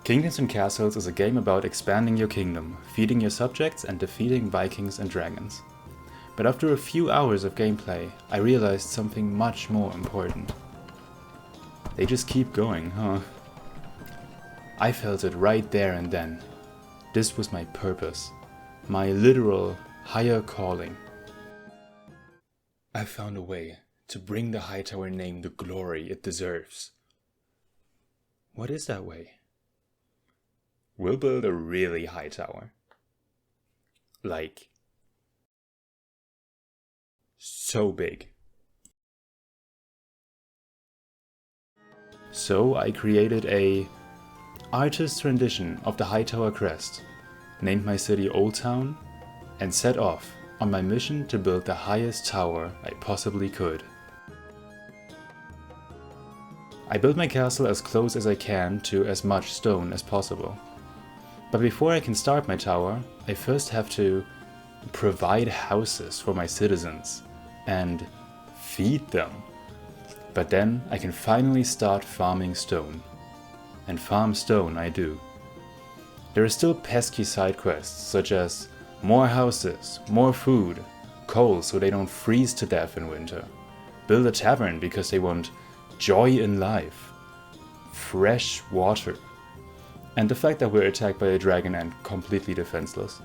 Kingdoms and Castles is a game about expanding your kingdom, feeding your subjects and defeating Vikings and dragons. But after a few hours of gameplay, I realized something much more important. They just keep going, huh? I felt it right there and then. This was my purpose, my literal higher calling. I found a way to bring the Hightower name the glory it deserves. What is that way? We'll build a really high tower. Like, so big. So I created a artist's rendition of the Hightower crest, named my city Old Town, and set off on my mission to build the highest tower I possibly could. I built my castle as close as I can to as much stone as possible. But before I can start my tower, I first have to provide houses for my citizens and feed them. But then I can finally start farming stone. And farm stone I do. There are still pesky side quests such as more houses, more food, coal so they don't freeze to death in winter, build a tavern because they want joy in life, fresh water, and the fact that we're attacked by a dragon and completely defenseless.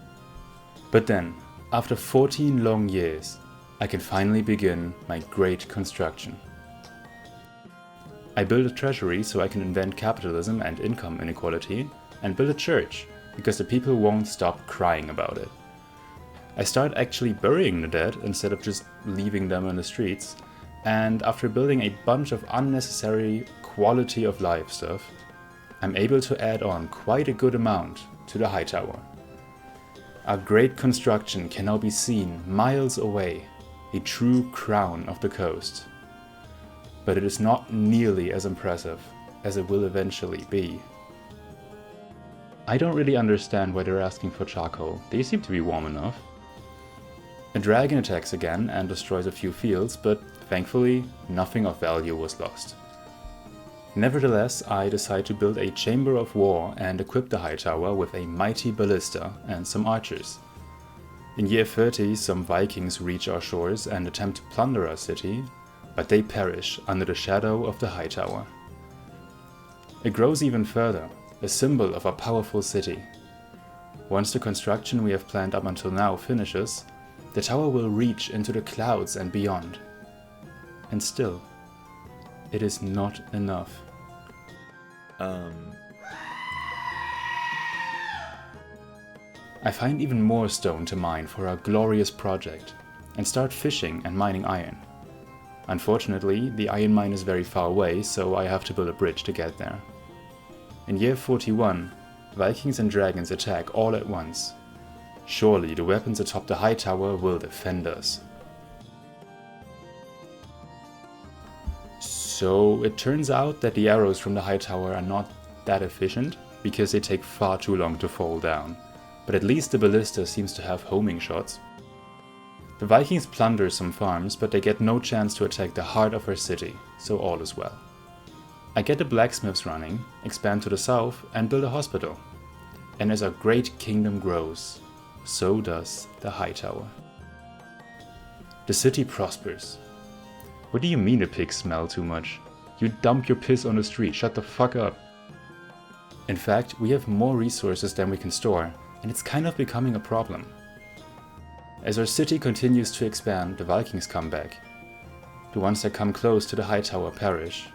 But then, after 14 long years, I can finally begin my great construction. I build a treasury so I can invent capitalism and income inequality, and build a church because the people won't stop crying about it. I start actually burying the dead instead of just leaving them on the streets, and after building a bunch of unnecessary quality of life stuff, I'm able to add on quite a good amount to the Hightower. Our great construction can now be seen miles away, a true crown of the coast. But it is not nearly as impressive as it will eventually be. I don't really understand why they're asking for charcoal, they seem to be warm enough. A dragon attacks again and destroys a few fields, but thankfully nothing of value was lost. Nevertheless, I decide to build a chamber of war and equip the Hightower with a mighty ballista and some archers. In year 30, some Vikings reach our shores and attempt to plunder our city, but they perish under the shadow of the Hightower. It grows even further, a symbol of a powerful city. Once the construction we have planned up until now finishes, the tower will reach into the clouds and beyond. And still, it is not enough. I find even more stone to mine for our glorious project, and start fishing and mining iron. Unfortunately, the iron mine is very far away, so I have to build a bridge to get there. In year 41, Vikings and dragons attack all at once. Surely the weapons atop the Hightower will defend us. So it turns out that the arrows from the Hightower are not that efficient, because they take far too long to fall down, but at least the ballista seems to have homing shots. The Vikings plunder some farms, but they get no chance to attack the heart of our city, so all is well. I get the blacksmiths running, expand to the south, and build a hospital. And as our great kingdom grows, so does the Hightower. The city prospers. What do you mean the pigs smell too much? You dump your piss on the street, shut the fuck up. In fact, we have more resources than we can store, and it's kind of becoming a problem. As our city continues to expand, the Vikings come back. The ones that come close to the Hightower perish.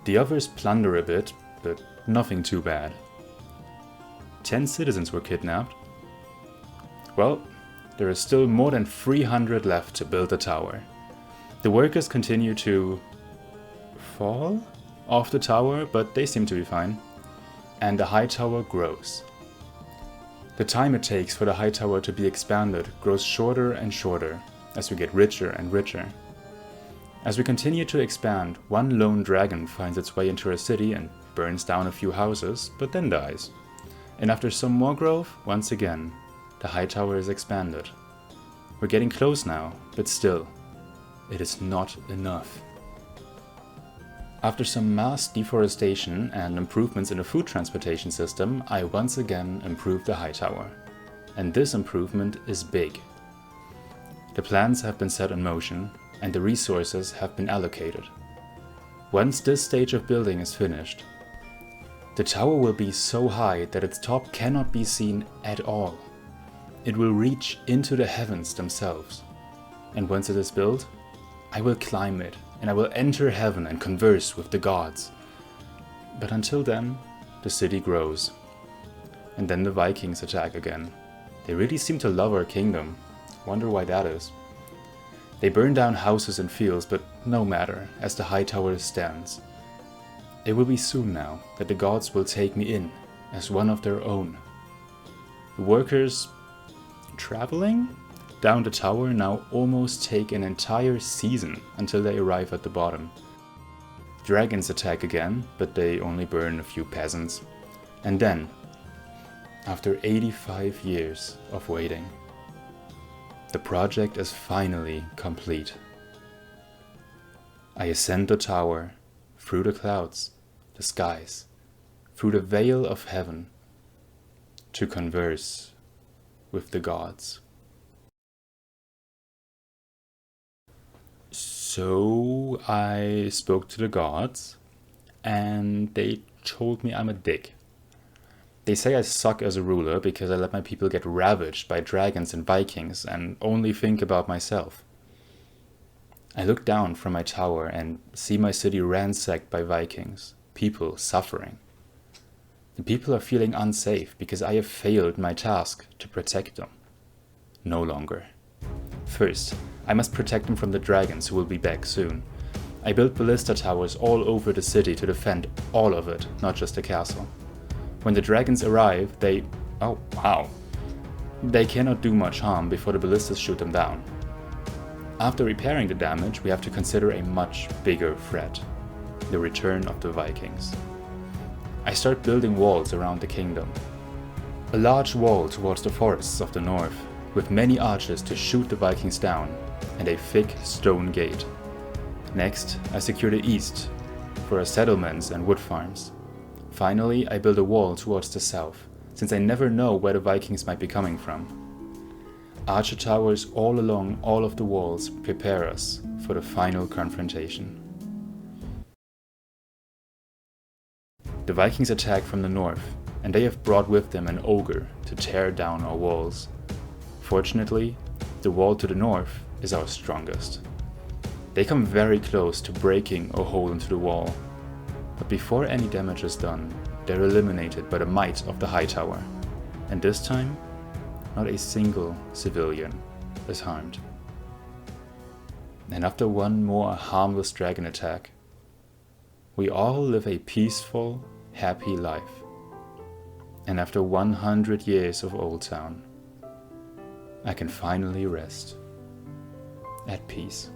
The others plunder a bit, but nothing too bad. 10 citizens were kidnapped. Well, there are still more than 300 left to build the tower. The workers continue to fall off the tower, but they seem to be fine. And the Hightower grows. The time it takes for the Hightower to be expanded grows shorter and shorter as we get richer and richer. As we continue to expand, one lone dragon finds its way into our city and burns down a few houses, but then dies. And after some more growth, once again, the Hightower is expanded. We're getting close now, but still, it is not enough. After some mass deforestation and improvements in the food transportation system, I once again improved the Hightower. And this improvement is big. The plans have been set in motion and the resources have been allocated. Once this stage of building is finished, the tower will be so high that its top cannot be seen at all. It will reach into the heavens themselves. And once it is built, I will climb it and I will enter heaven and converse with the gods. But until then, the city grows. And then the Vikings attack again. They really seem to love our kingdom. Wonder why that is. They burn down houses and fields, but no matter, as the Hightower stands. It will be soon now that the gods will take me in as one of their own. The workers traveling down the tower now almost take an entire season until they arrive at the bottom. Dragons attack again, but they only burn a few peasants. And then, after 85 years of waiting, the project is finally complete. I ascend the tower, through the clouds, the skies, through the veil of heaven, to converse with the gods. So I spoke to the gods, and they told me I'm a dick. They say I suck as a ruler because I let my people get ravaged by dragons and Vikings and only think about myself. I look down from my tower and see my city ransacked by Vikings, people suffering. The people are feeling unsafe because I have failed my task to protect them. No longer. First, I must protect them from the dragons who will be back soon. I built ballista towers all over the city to defend all of it, not just the castle. When the dragons arrive, oh wow, they cannot do much harm before the ballistas shoot them down. After repairing the damage, we have to consider a much bigger threat, the return of the Vikings. I start building walls around the kingdom. A large wall towards the forests of the north, with many archers to shoot the Vikings down, and a thick stone gate. Next, I secure the east for our settlements and wood farms. Finally, I build a wall towards the south, since I never know where the Vikings might be coming from. Archer towers all along all of the walls prepare us for the final confrontation. The Vikings attack from the north, and they have brought with them an ogre to tear down our walls. Fortunately, the wall to the north is our strongest. They come very close to breaking a hole into the wall, but before any damage is done, they're eliminated by the might of the Hightower, and this time, not a single civilian is harmed. And after one more harmless dragon attack, we all live a peaceful, happy life. And after 100 years of Old Town, I can finally rest at peace.